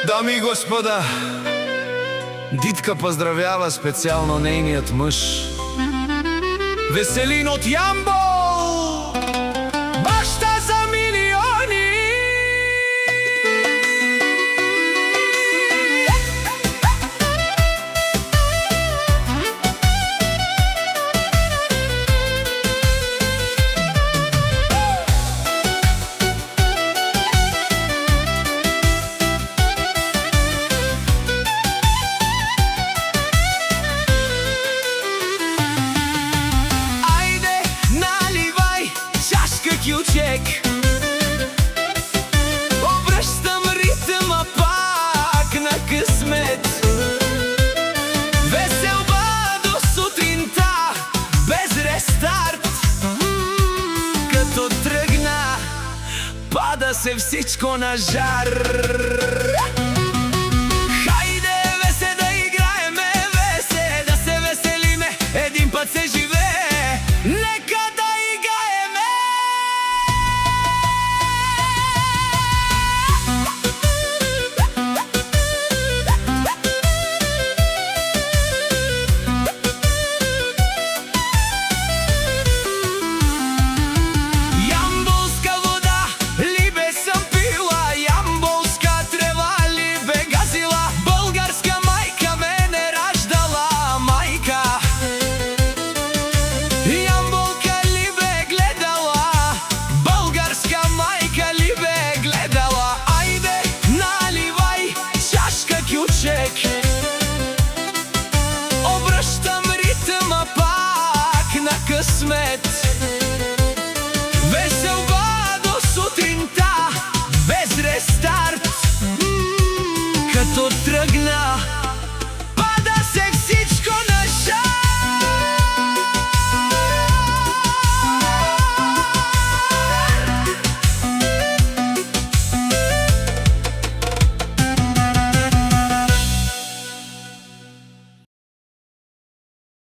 Дами и господа, Дитка поздравява специално нейният мъж Веселин от Ямбол, баща за милиони. Кючек, обръщам ритъма пак на късмет. Веселба до сутринта, без рестарт. Като тръгна, пада се всичко на жар.